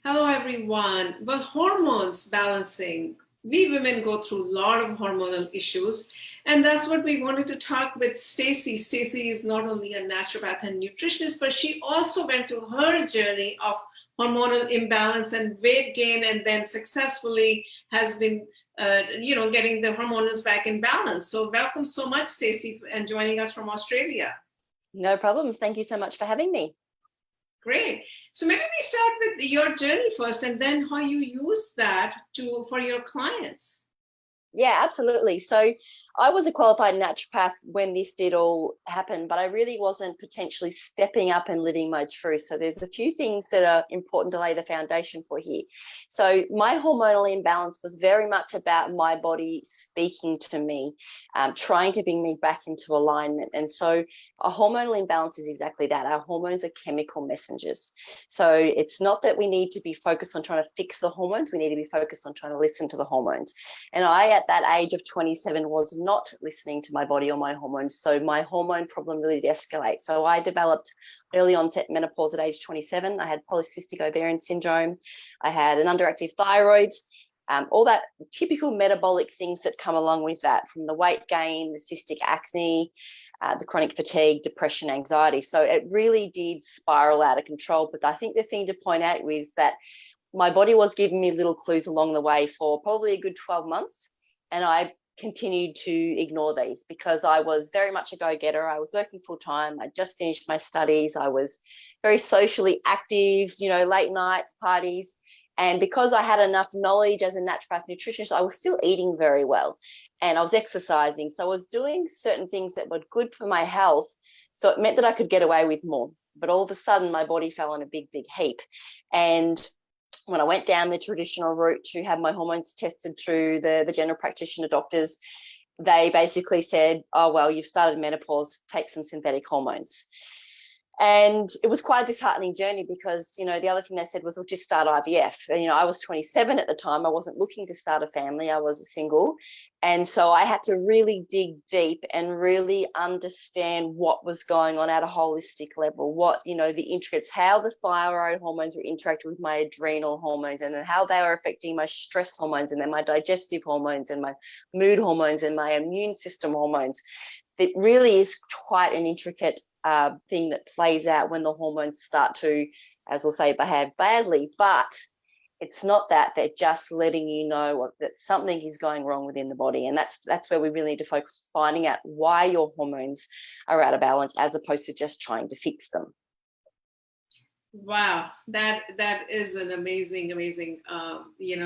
Hello, everyone. Well, hormones balancing. We women go through a lot of hormonal issues, and that's what we wanted to talk with Stacey. Stacey is not only a naturopath and nutritionist, but she also went through her journey of hormonal imbalance and weight gain, and then successfully has been, getting the hormones back in balance. So, welcome so much, Stacey, and joining us from Australia. No problems. Thank you so much for having me. Great. So maybe we start with your journey first and then how you use that for your clients. Yeah, absolutely. So I was a qualified naturopath when this did all happen, but I really wasn't potentially stepping up and living my truth. So there's a few things that are important to lay the foundation for here. So my hormonal imbalance was very much about my body speaking to me, trying to bring me back into alignment. And so a hormonal imbalance is exactly that. Our hormones are chemical messengers. So it's not that we need to be focused on trying to fix the hormones. We need to be focused on trying to listen to the hormones. And I, at that age of 27, was not listening to my body or my hormones. So my hormone problem really did escalate. So I developed early onset menopause at age 27. I had polycystic ovarian syndrome. I had an underactive thyroid, all that typical metabolic things that come along with that, from the weight gain, the cystic acne, the chronic fatigue, depression, anxiety. So it really did spiral out of control. But I think the thing to point out is that my body was giving me little clues along the way for probably a good 12 months. And I continued to ignore these because I was very much a go-getter. I was working full-time. I just finished my studies. I was very socially active, late nights, parties. And because I had enough knowledge as a naturopath nutritionist, I was still eating very well and I was exercising. So I was doing certain things that were good for my health. So it meant that I could get away with more. But all of a sudden, my body fell on a big, big heap. And when I went down the traditional route to have my hormones tested through the general practitioner doctors, they basically said, oh, well, you've started menopause, take some synthetic hormones. And it was quite a disheartening journey because, the other thing they said was, well, just start IVF. And, I was 27 at the time. I wasn't looking to start a family. I was a single. And so I had to really dig deep and really understand what was going on at a holistic level, what, the intricacies, how the thyroid hormones were interacting with my adrenal hormones, and then how they were affecting my stress hormones, and then my digestive hormones and my mood hormones and my immune system hormones. It really is quite an intricate thing that plays out when the hormones start to, as we'll say, behave badly. But it's not that. They're just letting you know that something is going wrong within the body. And that's where we really need to focus, finding out why your hormones are out of balance as opposed to just trying to fix them. Wow, that is an amazing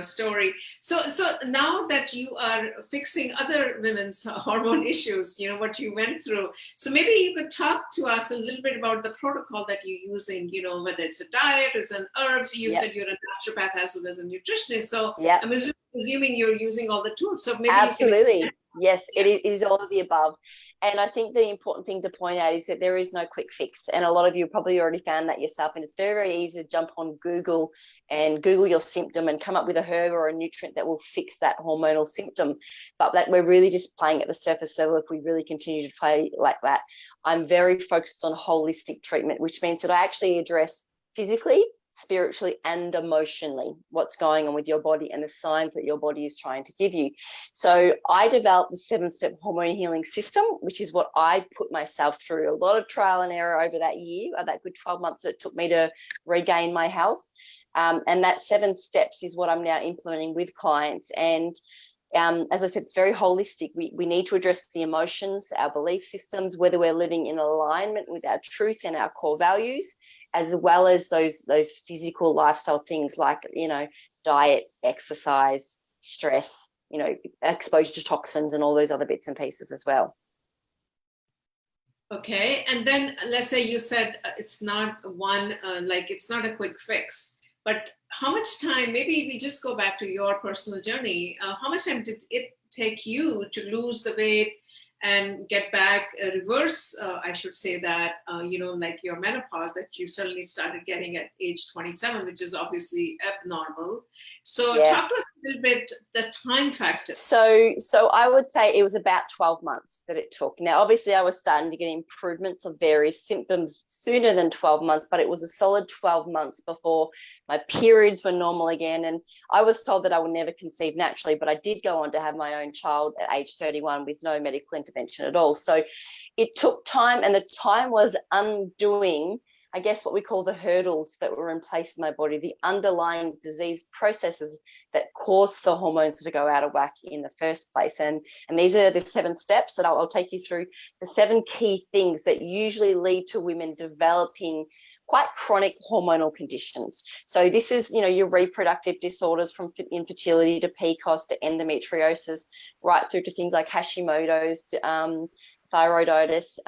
story. So now that you are fixing other women's hormone issues, what you went through. So maybe you could talk to us a little bit about the protocol that you're using. Whether it's a diet, it's an herbs. You said you're a naturopath as well as a nutritionist. So I'm assuming you're using all the tools. So maybe absolutely. You can... Yes, it is all of the above. And I think the important thing to point out is that there is no quick fix. And a lot of you probably already found that yourself. And it's very, very easy to jump on Google and Google your symptom and come up with a herb or a nutrient that will fix that hormonal symptom. But that we're really just playing at the surface level if we really continue to play like that. I'm very focused on holistic treatment, which means that I actually address physically, spiritually and emotionally what's going on with your body and the signs that your body is trying to give you. So I developed the 7-step hormone healing system, which is what I put myself through. A lot of trial and error over that year, that good 12 months that it took me to regain my health. And that 7 steps is what I'm now implementing with clients. And as I said, it's very holistic. We need to address the emotions, our belief systems, whether we're living in alignment with our truth and our core values, as well as those physical lifestyle things like, diet, exercise, stress, exposure to toxins and all those other bits and pieces as well. Okay. And then let's say you said it's not it's not a quick fix, but how much time, maybe we just go back to your personal journey. How much time did it take you to lose the weight and get back, reverse, I should say that, like your menopause that you suddenly started getting at age 27, which is obviously abnormal. So talk to us little bit the time factor. So I would say it was about 12 months that it took. Now, obviously, I was starting to get improvements of various symptoms sooner than 12 months, but it was a solid 12 months before my periods were normal again. And I was told that I would never conceive naturally, but I did go on to have my own child at age 31 with no medical intervention at all. So it took time, and the time was undoing, I guess, what we call the hurdles that were in place in my body, the underlying disease processes that cause the hormones to go out of whack in the first place. And these are the 7 steps that I'll take you through, the 7 key things that usually lead to women developing quite chronic hormonal conditions. So this is, your reproductive disorders from infertility to PCOS to endometriosis, right through to things like Hashimoto's, thyroiditis,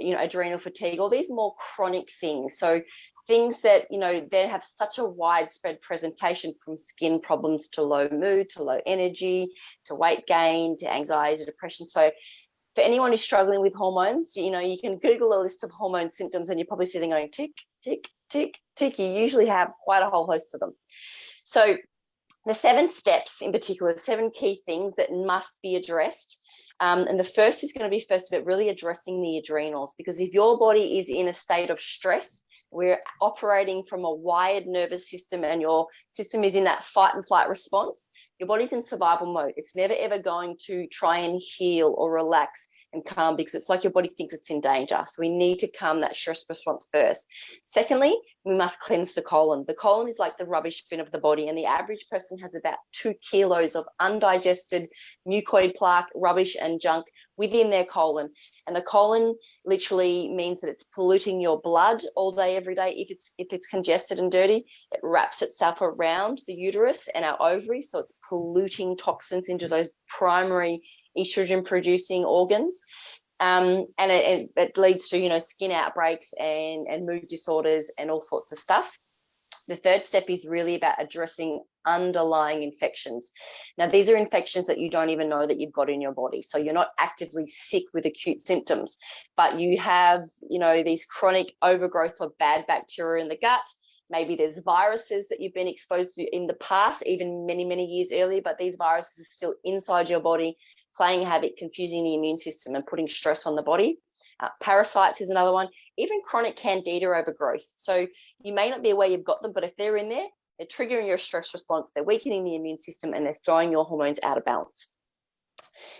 adrenal fatigue, all these more chronic things. So things that, they have such a widespread presentation, from skin problems to low mood, to low energy, to weight gain, to anxiety, to depression. So for anyone who's struggling with hormones, you can Google a list of hormone symptoms and you're probably sitting going tick, tick, tick, tick. You usually have quite a whole host of them. So the 7 steps in particular, 7 key things that must be addressed. And the first is going to be really addressing the adrenals, because if your body is in a state of stress, we're operating from a wired nervous system and your system is in that fight and flight response. Your body's in survival mode. It's never ever going to try and heal or relax and calm, because it's like your body thinks it's in danger. So we need to calm that stress response first. Secondly, we must cleanse the colon. The colon is like the rubbish bin of the body, and the average person has about 2 kilos of undigested mucoid plaque, rubbish and junk within their colon. And the colon literally means that it's polluting your blood all day, every day. If it's congested and dirty, it wraps itself around the uterus and our ovaries, so it's polluting toxins into those primary estrogen producing organs. And it leads to, skin outbreaks and mood disorders and all sorts of stuff. The third step is really about addressing underlying infections. Now, these are infections that you don't even know that you've got in your body. So you're not actively sick with acute symptoms, but you have, these chronic overgrowth of bad bacteria in the gut. Maybe there's viruses that you've been exposed to in the past, even many, many years earlier, but these viruses are still inside your body, playing havoc, confusing the immune system and putting stress on the body. Parasites is another one, even chronic candida overgrowth. So you may not be aware you've got them, but if they're in there, they're triggering your stress response, they're weakening the immune system, and they're throwing your hormones out of balance.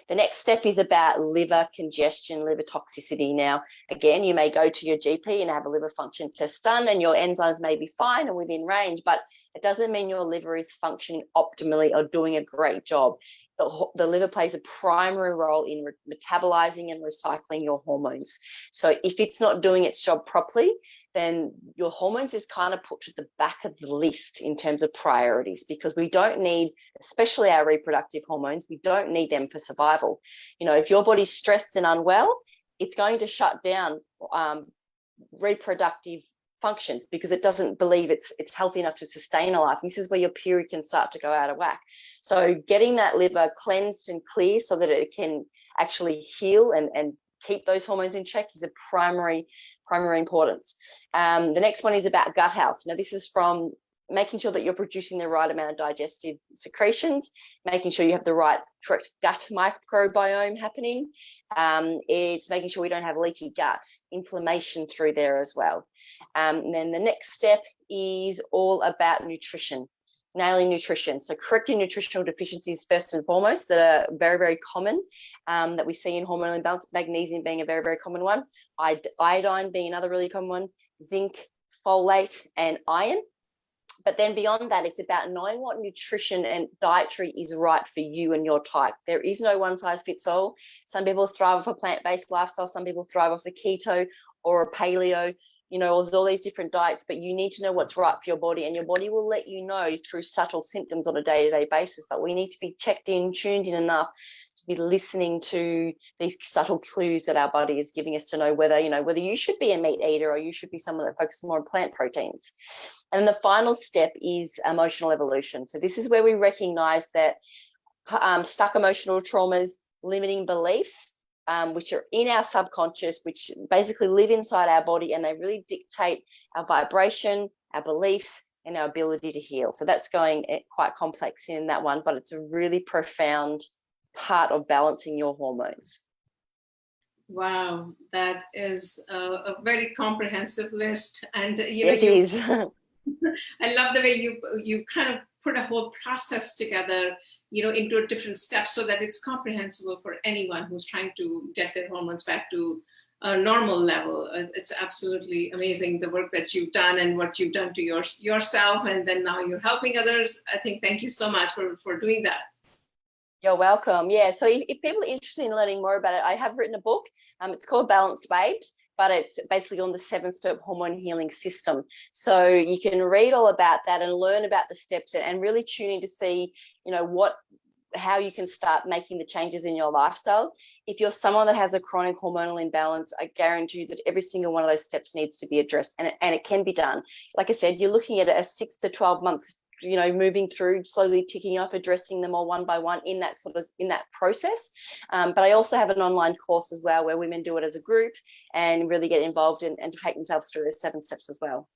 The next step is about liver congestion, liver toxicity. Now, again, you may go to your GP and have a liver function test done, and your enzymes may be fine and within range, but it doesn't mean your liver is functioning optimally or doing a great job. The liver plays a primary role in metabolizing and recycling your hormones. So if it's not doing its job properly, then your hormones is kind of put to the back of the list in terms of priorities, because we don't need, especially our reproductive hormones, we don't need them for survival. If your body's stressed and unwell, it's going to shut down reproductive functions, because it doesn't believe it's healthy enough to sustain a life. This is where your period can start to go out of whack. So getting that liver cleansed and clear so that it can actually heal and keep those hormones in check is a primary importance. The next one is about gut health. Now, this is from making sure that you're producing the right amount of digestive secretions, making sure you have the correct gut microbiome happening. It's making sure we don't have leaky gut, inflammation through there as well. And then the next step is all about nutrition, nailing nutrition. So correcting nutritional deficiencies first and foremost that are very, very common that we see in hormonal imbalance, magnesium being a very, very common one, iodine being another really common one, zinc, folate, and iron. But then beyond that, it's about knowing what nutrition and dietary is right for you and your type. There is no one size fits all. Some people thrive off a plant-based lifestyle. Some people thrive off a keto or a paleo. There's all these different diets, but you need to know what's right for your body, and your body will let you know through subtle symptoms on a day-to-day basis. But we need to be checked in, tuned in enough to be listening to these subtle clues that our body is giving us to know whether you should be a meat eater or you should be someone that focuses more on plant proteins. And the final step is emotional evolution. So this is where we recognize that stuck emotional traumas, limiting beliefs, which are in our subconscious, which basically live inside our body, and they really dictate our vibration, our beliefs, and our ability to heal. So that's going quite complex in that one, but it's a really profound part of balancing your hormones. Wow, that is a very comprehensive list. And It is. I love the way you kind of put a whole process together, into a different steps so that it's comprehensible for anyone who's trying to get their hormones back to a normal level. It's absolutely amazing, the work that you've done and what you've done to yourself, and then now you're helping others. I think thank you so much for doing that. You're welcome. Yeah. So if people are interested in learning more about it, I have written a book. It's called Balanced Babes, but it's basically on the 7-step hormone healing system. So you can read all about that and learn about the steps and really tune in to see, how you can start making the changes in your lifestyle. If you're someone that has a chronic hormonal imbalance, I guarantee you that every single one of those steps needs to be addressed, and it can be done. Like I said, you're looking at a 6 to 12 months, moving through, slowly ticking off, addressing them all one by one in that process. But I also have an online course as well where women do it as a group and really get involved and take themselves through the 7 steps as well.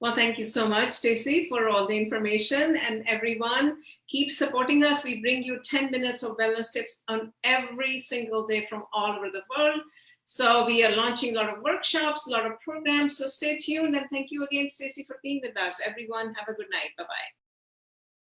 Well, thank you so much, Stacey, for all the information. And everyone, keep supporting us. We bring you 10 minutes of wellness tips on every single day from all over the world. So we are launching a lot of workshops, a lot of programs. So stay tuned. And thank you again, Stacey, for being with us. Everyone, have a good night. Bye-bye.